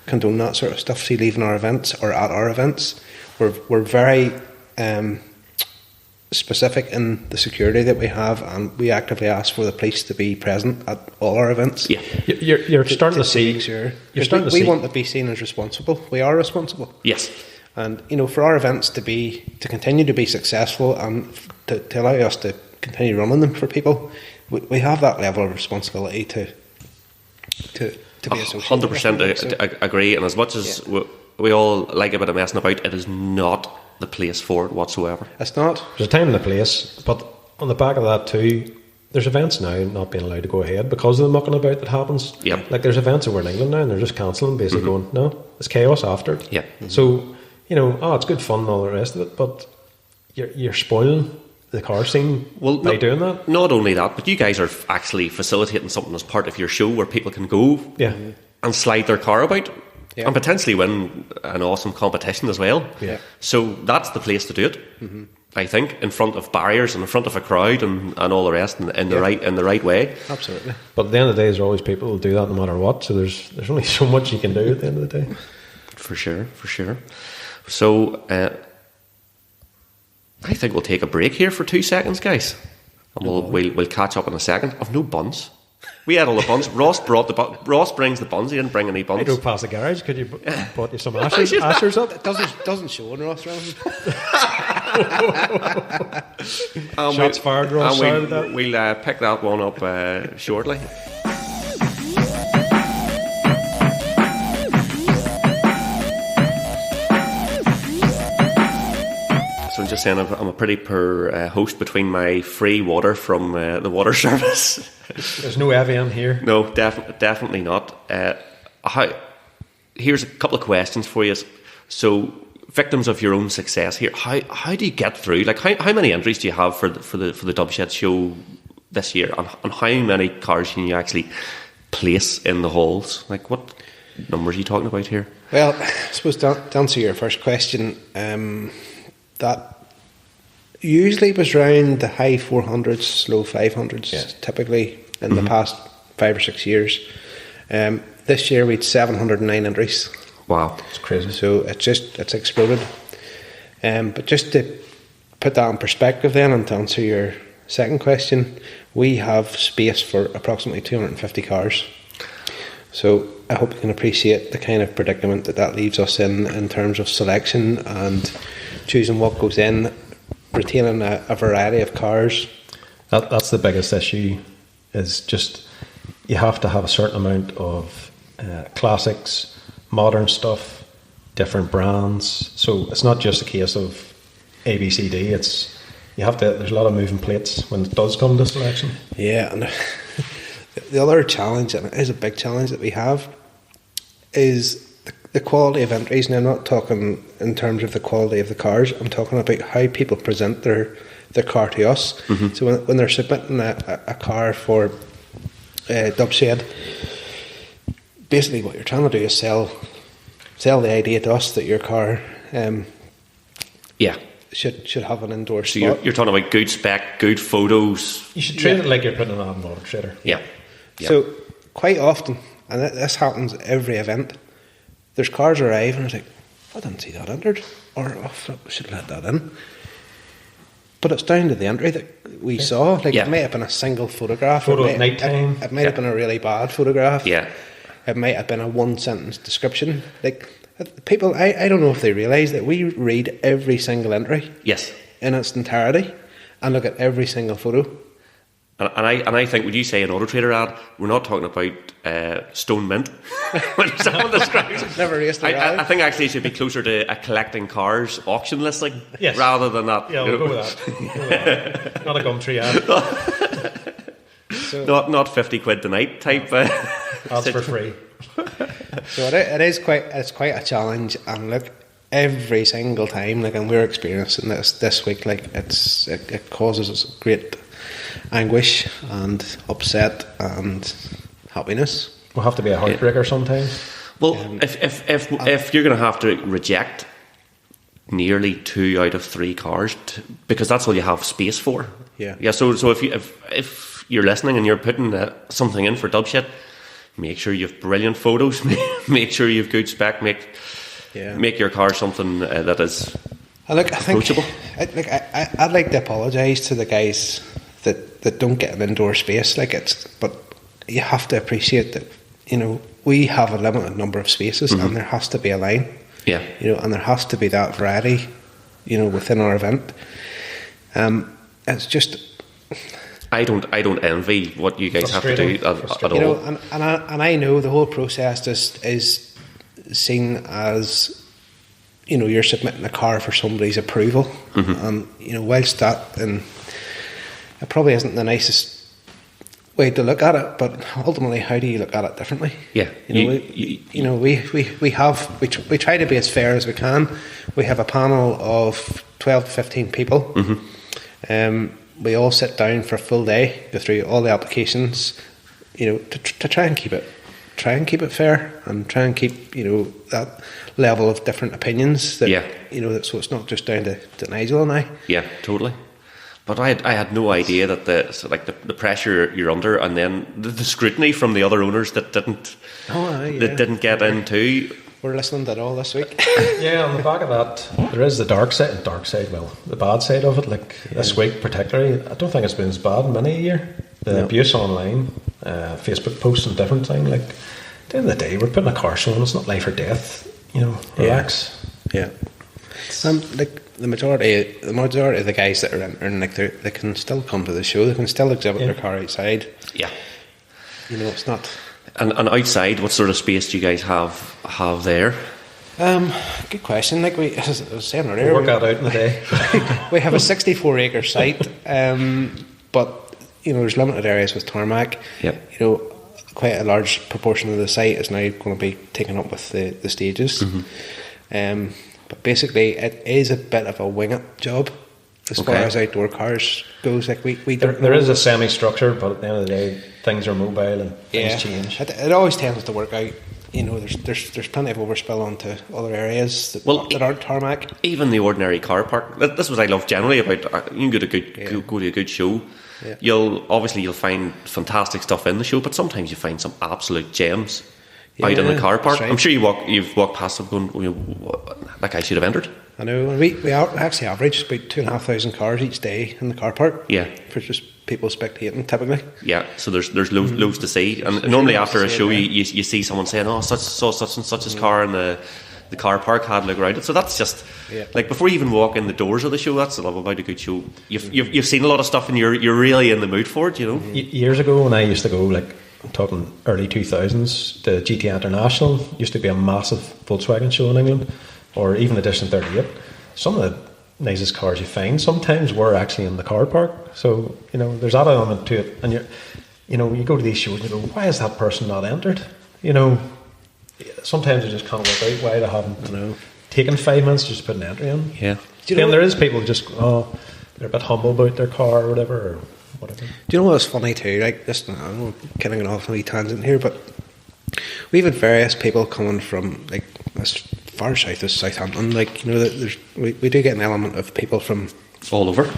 condone that sort of stuff. See, leaving our events or at our events, we're very specific in the security that we have, and we actively ask for the police to be present at all our events. Yeah, you're starting to see. Sure, we want to be seen as responsible. We are responsible. Yes. And you know, for our events to continue to be successful and to allow us to continue running them for people, we have that level of responsibility to be associated. 100% agree. And as much as we all like a bit of messing about, it is not the place for it whatsoever. It's not. There's a time and a place, but on the back of that too, there's events now not being allowed to go ahead because of the mucking about that happens. Yep. Like there's events over in England now, and they're just cancelling, basically going, no, it's chaos after it. Yeah. So, you know, it's good fun and all the rest of it, but you're spoiling the car scene by doing that. Not only that, but you guys are actually facilitating something as part of your show where people can go and slide their car about and potentially win an awesome competition as well. Yeah. So that's the place to do it. I think, in front of barriers and in front of a crowd and all the rest in the right way. Absolutely. But at the end of the day, there's always people who do that no matter what. So there's only so much you can do at the end of the day. For sure. So I think we'll take a break here for 2 seconds, guys, and we'll catch up in a second. I've no buns. We had all the buns. Ross brings the buns. He didn't bring any buns. I drove past the garage. Could you bought you some ashers up? It doesn't show on Ross around. Shots fired, Ross. Sorry about that. We'll pick that one up shortly. So I'm just saying I'm a pretty poor host between my free water from the water service. There's no Evian here. No, definitely not. Here's a couple of questions for you. So, victims of your own success here, how do you get through? Like, how many entries do you have for the Dubshed show this year, and how many cars can you actually place in the halls? Like, what numbers are you talking about here? Well, I suppose to answer your first question, that usually was around the high 400s, low 500s, typically in the past 5 or 6 years. This year we had 709 entries. Wow, it's crazy. So it's exploded. But just to put that in perspective then, and to answer your second question, we have space for approximately 250 cars. So I hope you can appreciate the kind of predicament that leaves us in terms of selection and choosing what goes in, retaining a variety of cars. That's the biggest issue, is just you have to have a certain amount of classics, modern stuff, different brands. So it's not just a case of A, B, C, D. There's a lot of moving plates when it does come to selection. Yeah, and the other challenge, and it is a big challenge that we have, is the quality of entries. And I'm not talking in terms of the quality of the cars, I'm talking about how people present their car to us. So when they're submitting a car for Dubshed, basically what you're trying to do is sell the idea to us that your car should have an indoor spot. So you're talking about good spec, good photos. You should treat it like you're putting an ad in Auto Trader. Yeah. So quite often, and this happens at every event, there's cars arrive and it's like, I didn't see that entered, or I should have let that in. But it's down to the entry that we saw. Like it might have been a single photograph. Photo at night time. It might have been a really bad photograph. Yeah. It might have been a 1-sentence description. Like people, I don't know if they realise that we read every single entry. Yes. In its entirety, and look at every single photo. And I think, would you say an Auto Trader ad, we're not talking about Stone Mint when someone describes it. Never raced a rally. I think actually it should be closer to a collecting cars auction listing rather than that. Yeah, we'll go with that. Not a Gumtree ad. So, not 50 quid tonight type. Ads for free. So it's quite a challenge, and look, every single time, like, and we're experiencing this week, like it causes us great anguish and upset and happiness. Will have to be a heartbreaker sometimes. Well, if you're going to have to reject nearly 2 out of 3 cars because that's all you have space for. Yeah. So if you're listening and you're putting something in for Dubshed, make sure you have brilliant photos. Make sure you have good spec. Make your car something that is approachable. I'd like to apologise to the guys that don't get an indoor space. But you have to appreciate that, we have a limited number of spaces, and there has to be a line. Yeah. And there has to be that variety, within our event. It's just, I don't envy what you guys have to do at all. And I know the whole process is seen as, you're submitting a car for somebody's approval, and whilst that, and it probably isn't the nicest way to look at it, but ultimately, how do you look at it differently? Yeah, we try to be as fair as we can. We have a panel of 12 to 15 people. We all sit down for a full day, go through all the applications, to try and keep it fair, and try and keep that level of different opinions. That so it's not just down to Nigel and I. Yeah, totally. But I had no idea that the pressure you're under, and then the scrutiny from the other owners that didn't get into. We're listening to it all this week. Yeah, on the back of that, there is the dark side, the bad side of it. This week particularly, I don't think it's been as bad in many a year. The abuse online, Facebook posts and different things. At the end of the day, we're putting a car show on. It's not life or death. Relax. Yeah. The majority of the guys that are entering, they can still come to the show. They can still exhibit their car outside. Yeah. It's not. And outside, what sort of space do you guys have there? Good question. As I was saying earlier, work that out in the day. We have a 64-acre site, but there's limited areas with tarmac. Yep. Quite a large proportion of the site is now going to be taken up with the stages. Mm-hmm. But basically, it is a bit of a wing-up job as far as outdoor cars goes. We don't. There is a semi-structure, but at the end of the day, things are mobile and things change. It always tends to work out. There's plenty of overspill onto other areas that aren't tarmac. Even the ordinary car park. This is what I love generally about. You can go to a good show. Yeah. You'll find fantastic stuff in the show, but sometimes you find some absolute gems out in the car park. Right. I'm sure you've walked past them going, that guy should have entered. I know. We actually average about 2,500 cars each day in the car park. Yeah. For just people spectating, typically. Yeah. So there's loads to see, and normally after a show, you see someone saying, such and such's car in the car park, had a look around it. So that's just before you even walk in the doors of the show, that's the love about a good show. You've seen a lot of stuff, and you're really in the mood for it. Years ago, when I used to go, I'm talking early 2000s, the GTI International used to be a massive Volkswagen show in England, or even Edition 38. Some of the nicest cars you find sometimes were actually in the car park. So there's that element to it, and you go to these shows and you go, why is that person not entered? Sometimes you just can't work out why they haven't taken 5 minutes just to put an entry in. Yeah. Then there is people who just they're a bit humble about their car or whatever. Do you know what's funny too? I'm kind of going off on a wee tangent here, but we've had various people coming from as far south as Southampton. We do get an element of people from all over.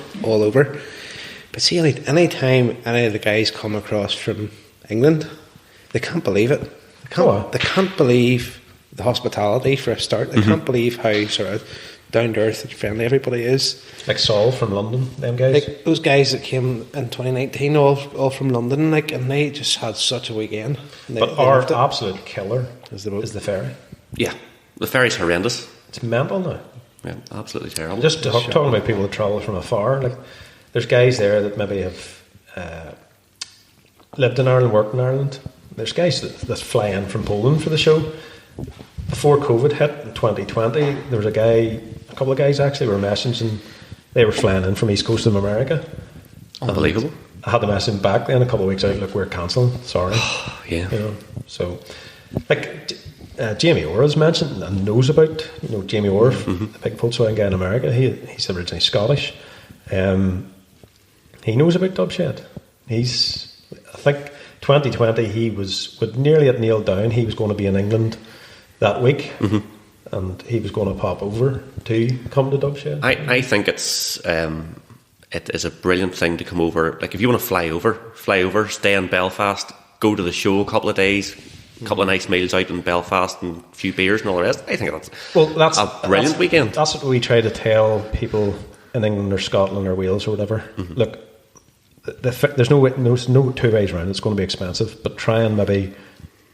But see, any time any of the guys come across from England, they can't believe it. They can't believe the hospitality for a start. They can't believe how sort of down to earth and friendly everybody is. Like Saul from London, them guys. Those guys that came in 2019, all from London, and they just had such a weekend. But our absolute killer is the ferry. Yeah, the ferry's horrendous. It's mental now. Yeah, absolutely terrible. Just talking about people that travel from afar, there's guys there that maybe have lived in Ireland, worked in Ireland. There's guys that fly in from Poland for the show. Before COVID hit in 2020, there was a couple of guys actually were messaging. They were flying in from East Coast of America. Unbelievable. I had to message them back then a couple of weeks out. Look, we're cancelling. Sorry. Yeah. So Jamie Orr is mentioned and knows about Jamie Orr, the big Volkswagen guy in America. He's originally Scottish. He knows about Dubshed. I think 2020 he would nearly have nailed down he was going to be in England that week, and he was going to pop over to come to Dubshed. I think it is a brilliant thing to come over. If you want to fly over, stay in Belfast, go to the show a couple of days, a couple of nice meals out in Belfast and a few beers and all the rest. I think that's a brilliant weekend. That's what we try to tell people in England or Scotland or Wales or whatever. Look, there's no two ways around. It's going to be expensive, but try and maybe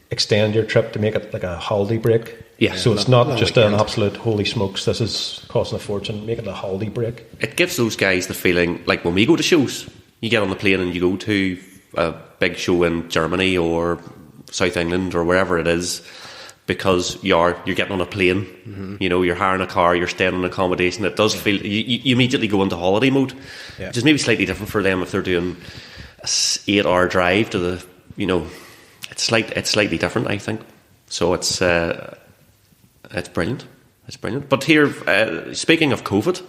extend your trip to make it like a holiday break. Yeah. So it's not just an absolute holy smokes, this is costing a fortune. Make it a holiday break. It gives those guys the feeling like when we go to shows, you get on the plane and you go to a big show in Germany or South England or wherever it is, because you're getting on a plane, you're hiring a car, you're staying in accommodation. It does feel you immediately go into holiday mode, which is maybe slightly different for them if they're doing a 8-hour drive to the it's slightly different, I think. So it's brilliant. It's brilliant. But here, speaking of COVID,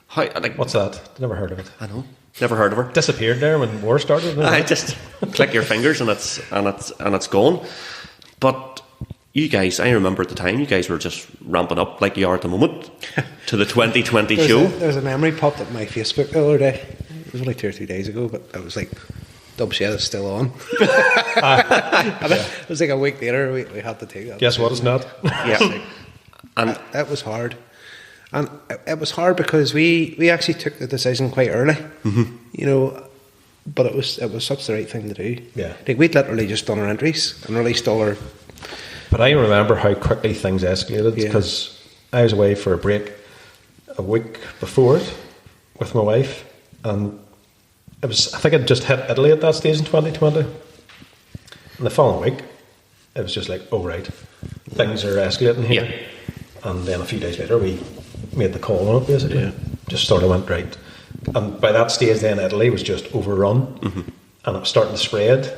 How, like, What's that? Never heard of it. I know. Never heard of her. Disappeared there when war started. I just click your fingers and it's gone. But you guys, I remember at the time, you guys were just ramping up like you are at the moment to the 2020 show. There's a memory popped up on my Facebook the other day. It was only 2 or 3 days ago, but I was like, Dubshed is still on. It was like a week later, we had to take that. Guess what? It's not. Yeah, and that was hard. And it was hard because we actually took the decision quite early, you know, but it was such the right thing to do. Yeah. Like, we'd literally just done our entries and released all our... But I remember how quickly things escalated because I was away for a break a week before it with my wife, and I think I'd just hit Italy at that stage in 2020. And the following week, it was just like, oh right, things are escalating here. Yeah. And then a few days later, we made the call on it, basically. Yeah. Just sort of went right. And by that stage then, Italy was just overrun, and it was starting to spread.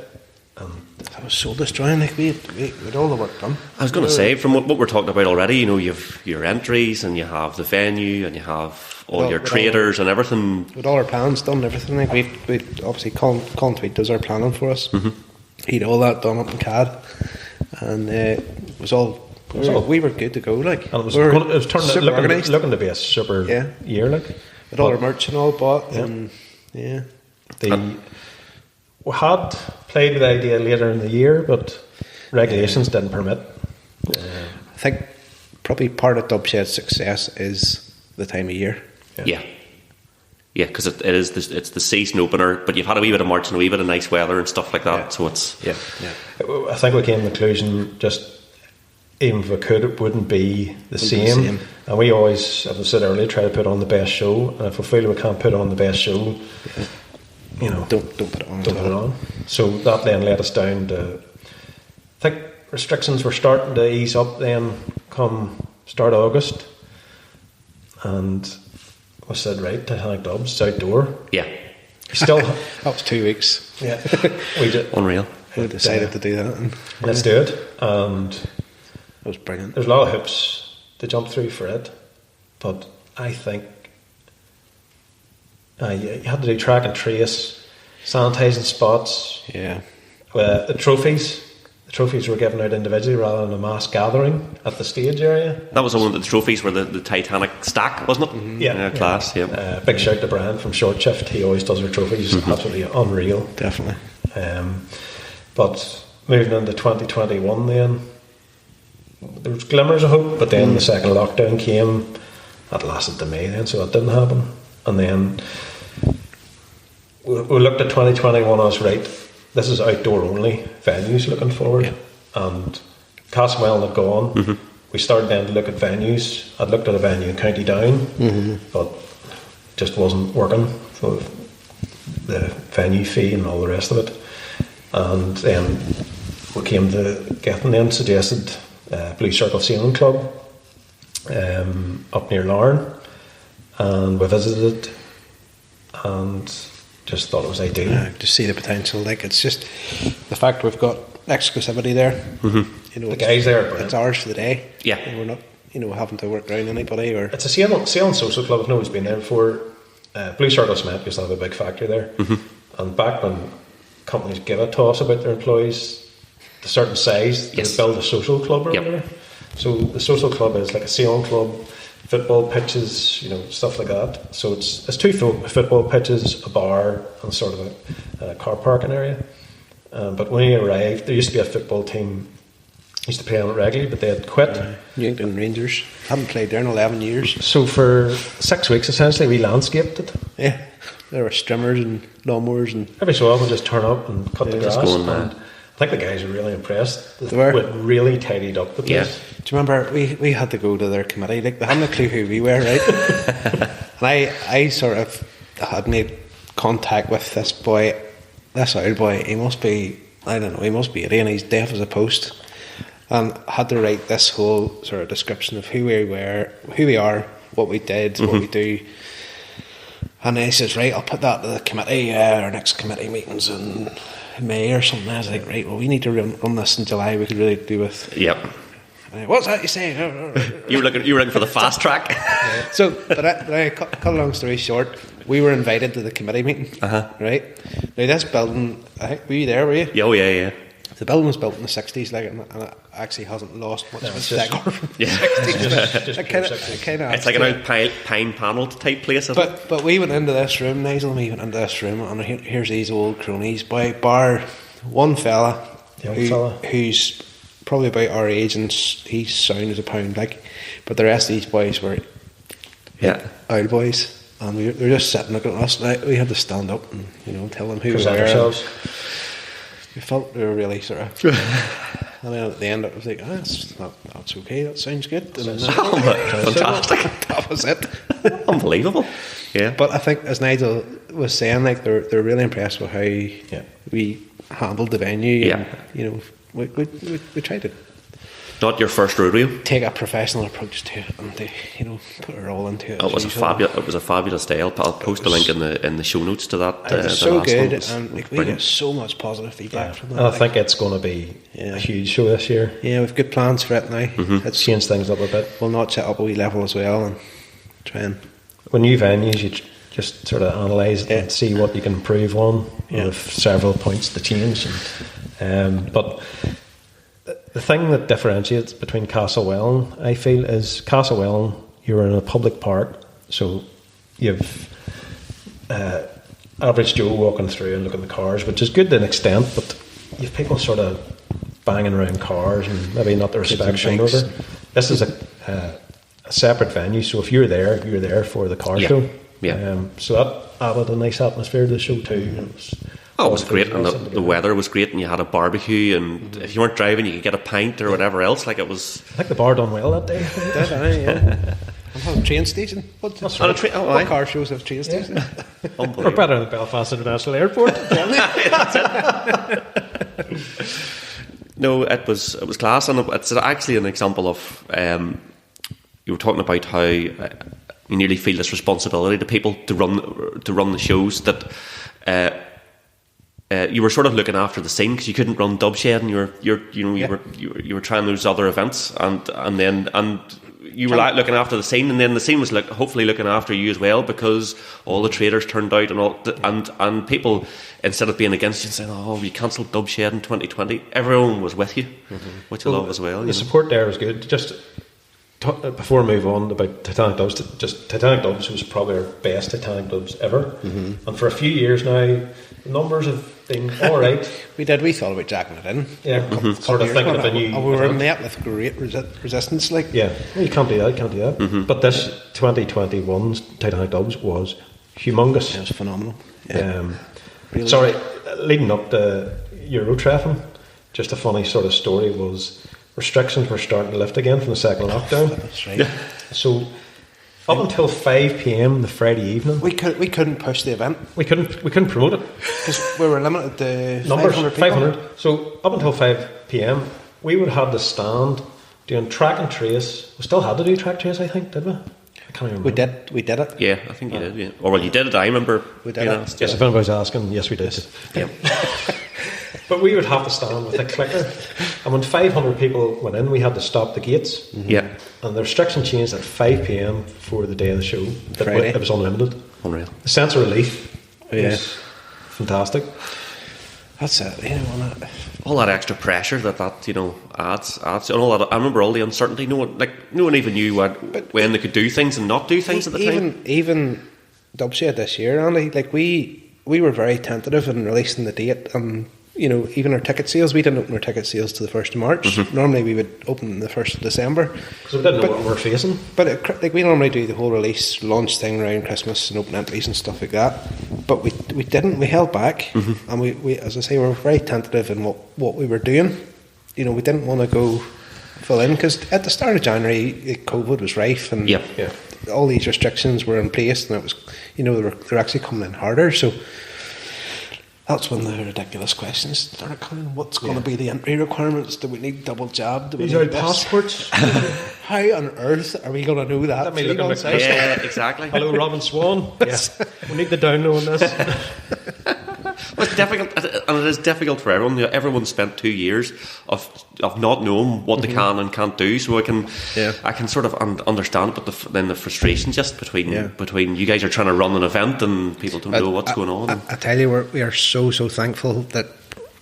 And That was soul destroying. Like, we'd all the work done. I was going to say, from what we're talking about already, you know, you've your entries and you have the venue and you have all your traders and everything. With all our plans done, everything. Like, we obviously Colin Tweed does our planning for us. He'd all that done up in CAD, and it was all. We were good to go. Like, and it was super organised. looking to be a super year, like. With all our merch and all bought, and we had played with the idea later in the year, but regulations didn't permit. I think probably part of Dubshed's success is the time of year. Yeah, because it's the season opener, but you've had a wee bit of March and a wee bit of nice weather and stuff like that. So it's I think we came to the conclusion, just even if we could, it wouldn't be the same. And we always, as I said earlier, try to put on the best show. And if we feel we can't put on the best show, you know, don't put it on. Don't put it on. So that then led us down to, I think restrictions were starting to ease up then come start of August, and we said, right, Titanic Dubs, it's outdoor. Yeah. Still that was 2 weeks. Yeah. We did. Unreal. We decided to do that. And let's do it. And it was brilliant. There's a lot of hoops to jump through for it, but I think you had to do track and trace, sanitising spots. Yeah. The trophies were given out individually rather than a mass gathering at the stage area. That was one of the trophies were the Titanic stack, wasn't it? Yeah. Class, yeah. Big shout to Brian from Short Shift. He always does our trophies. Absolutely unreal. Definitely. But moving into 2021 then, there was glimmers of hope, but then the second lockdown came. That lasted to May then, so that didn't happen. And then we looked at 2021 as, right, this is outdoor only venues looking forward. And Castlewell had gone. We started then to look at venues. I'd looked at a venue in County Down, but just wasn't working for the venue fee and all the rest of it. And then we came to Gethin then suggested Blue Circle Sailing Club up near Larne, and we visited it and just thought it was ideal. To see the potential, like, it's just the fact we've got exclusivity there. You know, the guys there, it's ours for the day. Yeah, and we're not, you know, having to work around anybody. Or it's a sailing social club. If no one's been there before, Blue Circle Cement used to have a big factory there, and back when companies give a toss about their employees a certain size, they would build a social club around there. So the social club is like a sailing club, football pitches, you know, stuff like that. So it's two football pitches, a bar, and sort of a car parking area. But when we arrived, there used to be a football team used to play on it regularly, but they had quit. New England Rangers haven't played there in 11 years. So for 6 weeks, essentially, we landscaped it. Yeah, there were strimmers and lawnmowers, and every so often just turn up and cut the grass. Going, and I think the guys were really impressed. They were. We really tidied up the place. Yeah. Do you remember we had to go to their committee? Like, they hadn't a clue who we were, right? And I sort of had made contact with this boy, this old boy. He must be, I don't know, he must be 80 and he's deaf as a post. And had to write this whole sort of description of who we were, who we are, what we did, what we do. And then he says, right, I'll put that to the committee, our next committee meeting's in May or something. I was like, right, well, we need to run this in July. We could really do with. Yep. What's that you say? You were looking for the fast track. So, but I cut a long story short, we were invited to the committee meeting, right? Now this building, I think, were you there, were you? Yeah, oh, yeah. The building was built in the 60s, like, and it actually hasn't lost much of its decor from the 60s. It's like an old pine panelled type place, isn't it? But we went into this room, Nigel and me went into this room, and here's these old cronies, bar one fella, who's probably about our age, and he's sound as a pound, like, but the rest of these boys were old boys, and they were just sitting looking at us. Like, we had to stand up and tell them who we were. We felt we were really sort of. And then at the end, it was like, that's okay. That sounds good. And fantastic. That was it. Unbelievable. Yeah. But I think, as Nigel was saying, like they're really impressed with how we handled the venue. Yeah. And, we tried to. Not your first rodeo. Take a professional approach to it, and to, put it all into it. It was a fabulous day. I'll post a link in the show notes to that. It was so good, and we get so much positive feedback from that. And I think it's going to be a huge show this year. Yeah, we've good plans for it now. Let's change things up a bit. We'll notch it up a wee level as well, and try and. When new venues, you just sort of analyse it and see what you can improve on. You have several points to change, but. The thing that differentiates between Castlewell, I feel, is Castlewell, you're in a public park, so you've average Joe walking through and looking at the cars, which is good to an extent, but you've people sort of banging around cars and maybe not the respect shown over. This is a separate venue, so if you're there for the car show. Yeah. So that added a nice atmosphere to the show too. It was great, and the weather was great, and you had a barbecue, and if you weren't driving, you could get a pint or whatever else. Like, it was. I think the bar done well that day. I'm on a train station. What car shows have train stations? We're better than Belfast International Airport. No, it was class, and it's actually an example of. You were talking about how you nearly feel this responsibility to people to run the shows that. You were sort of looking after the scene because you couldn't run Dubshed, and you were trying those other events, and you were looking after the scene, and then the scene was hopefully looking after you as well, because all the traders turned out and people, instead of being against you and saying, "Oh, we cancelled Dubshed in 2020," everyone was with you, which I love as well. The support there was good. Just before we move on about Titanic Dubs, Titanic Dubs was probably our best Titanic Dubs ever, and for a few years now, the numbers have been all right. We thought about jacking it in. Yeah, sort of thinking of a new. And we were met with great resistance. Well, you can't do that. But this 2021's Titanic Dubs was humongous. It was phenomenal. Really sorry, leading up to Eurotreffen, just a funny sort of story was restrictions were starting to lift again from the second lockdown. That's right. So up until 5 p.m. the Friday evening, we couldn't push the event. We couldn't promote it because we were limited to numbers. 500. So up until 5 p.m. we would have to stand doing track and trace. We still had to do track and trace, I think, did we? I can't remember. We did it. Yeah, I think you did. Yeah. Or well, you did it. I remember. We did it. Yes, if anybody's asking, yes, we did. Yeah. But we would have to stand with a clicker, and when 500 people went in, we had to stop the gates. Yeah. And the restriction changed at 5 p.m. for the day of the show. Friday. It was unlimited. Unreal. The sense of relief was fantastic. That's it. All that extra pressure that adds, and all that. I remember all the uncertainty. No one even knew when they could do things and not do things at the time. Even Dubshed this year, Andy. Like we were very tentative in releasing the date, and even our ticket sales, we didn't open our ticket sales to the 1st of March. Normally we would open the 1st of December. Because we didn't know what we were facing. But we normally do the whole release launch thing around Christmas and open entries and stuff like that. But we didn't. We held back, and we, as I say, we were very tentative in what we were doing. We didn't want to go full in, because at the start of January, COVID was rife, and all these restrictions were in place, and it was, they were actually coming in harder. So that's when the ridiculous questions started coming. What's going to be the entry requirements? Do we need double jab? Do we need passports? How on earth are we going to know that? Let me look at my Yeah, exactly. Hello, Robin Swan. Yes. We need the download on this. It's difficult, and it is difficult for everyone. Everyone spent 2 years of not knowing what they can and can't do. So I can sort of understand, but then the frustration just between you guys are trying to run an event and people don't know what's going on. I tell you, we are so thankful that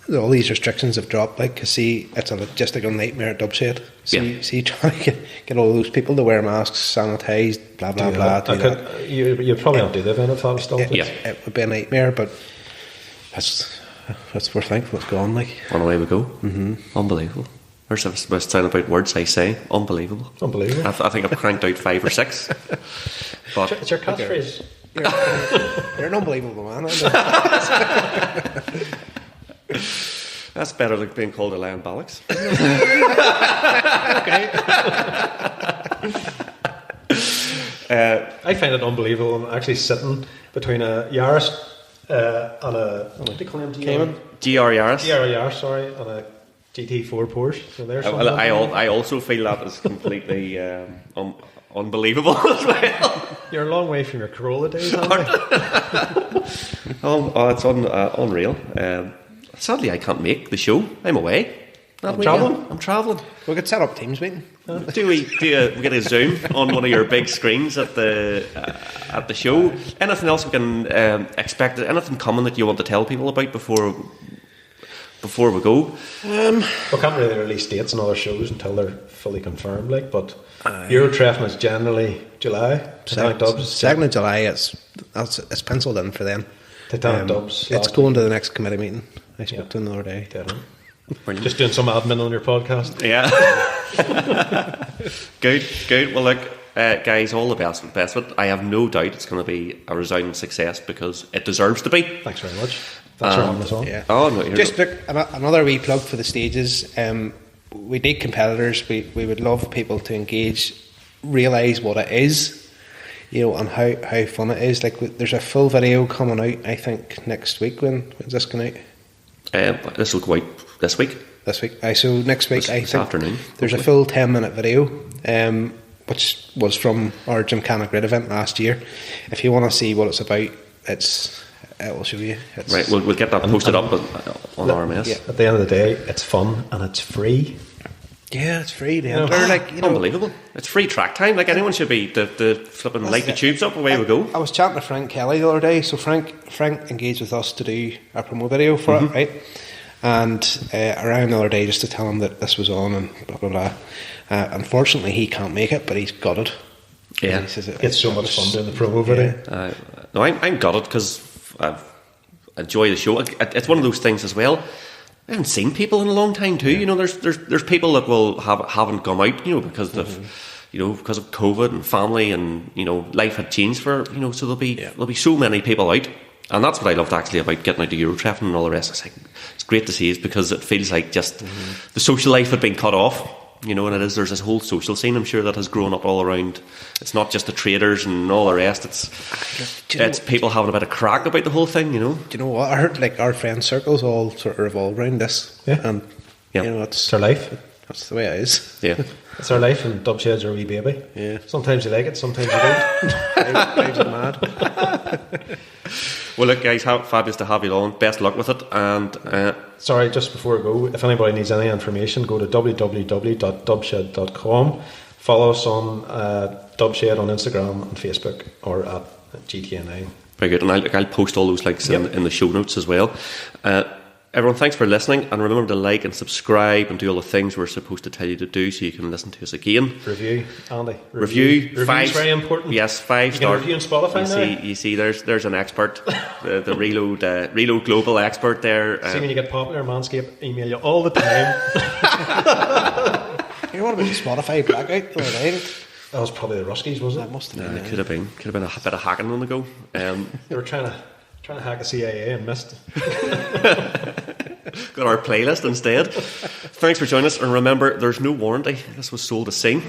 all these restrictions have dropped. Like, cause see, it's a logistical nightmare at Dubshed. See, trying to get all those people to wear masks, sanitised, blah blah blah. You'd probably not do the event if that was still. It would be a nightmare, but that's we're thankful it's gone. Like, on away we go. Unbelievable. There's the best sound about words I say. Unbelievable. Unbelievable. I think I've cranked out 5 or 6. But it's your catchphrase. You're an unbelievable man. That's better than being called a lion bollocks. I find it unbelievable. I'm actually sitting between a Yaris and a what do you call him? GR Yaris. GR Yaris, sorry, and a GT4 Porsche. So there's well, I also feel that is completely unbelievable as well. You're a long way from your Corolla days, aren't you? It's unreal. Sadly, I can't make the show. I'm away. I'm travelling. We could set up a Teams meeting. Do we get a Zoom on one of your big screens at the show? Anything else we can expect? Anything common that you want to tell people about before we go? We can't really release dates on other shows until they're fully confirmed. But Eurotreffen is generally July. Titanic Dubs 2nd of July. It's penciled in for them. Titanic Dubs. It's going to the next committee meeting. I spoke to another day. Just doing some admin on your podcast. Yeah. Good. Well, look, guys, all the best with it. I have no doubt it's going to be a resounding success because it deserves to be. Thanks very much. Thanks for having us on. Yeah. Oh, no, just look, another wee plug for the stages. We need competitors. We would love people to engage, realise what it is, and how fun it is. Like, there's a full video coming out, I think, next week. When's this going out? This will go out this week. So next week, this afternoon. There's a full 10-minute video, which was from our Gymkhana Grid event last year. If you want to see what it's about, it will show you. Right, we'll get that posted up on RMS. Yeah. At the end of the day, it's fun and it's free. Yeah, it's free. Unbelievable. It's free track time. Like, anyone should be the flipping light the tubes up. Away we go. I was chatting to Frank Kelly the other day. So Frank engaged with us to do a promo video for it, right? And around the other day, just to tell him that this was on and blah blah blah. Unfortunately, he can't make it, but he's got it. Yeah, he says it's so much fun doing the promo video. No, I'm got it because I enjoy the show. It's one of those things as well. I haven't seen people in a long time too. There's people that haven't come out, because because of COVID and family and life had changed for so there'll be so many people out, and that's what I loved actually about getting out to Eurotreffen and all the rest. It's great to see is because it feels like just the social life had been cut off. And there's this whole social scene, I'm sure, that has grown up all around. It's not just the traders and all the rest. It's people having a bit of crack about the whole thing. Do you know what? Our friend circles all sort of revolve around this. Yeah. And it's our life. That's the way it is. Yeah. It's our life, and Dubshed's our wee baby. Yeah. Sometimes you like it, sometimes you don't. Drives it mad. Well, look, guys, fabulous to have you on. Best luck with it. And sorry, just before we go, if anybody needs any information, go to www.dubshed.com. Follow us on Dubshed on Instagram and Facebook, or at GTI NI. Very good, and I'll post all those links in the show notes as well. Everyone, thanks for listening, and remember to like and subscribe and do all the things we're supposed to tell you to do so you can listen to us again. Review, Andy. Review. Review's very important. Yes, 5 star. You can review on Spotify You see, there's an expert, the Reload Global expert there. See, when you get popular, Manscaped email you all the time. You know what about the Spotify blackout the other day? That was probably the Ruskies, wasn't it? That must have been. It could have been a bit of hacking on the go. They were trying to hack the CIA and missed. Got our playlist instead. Thanks for joining us, and remember, there's no warranty. This was sold as seen.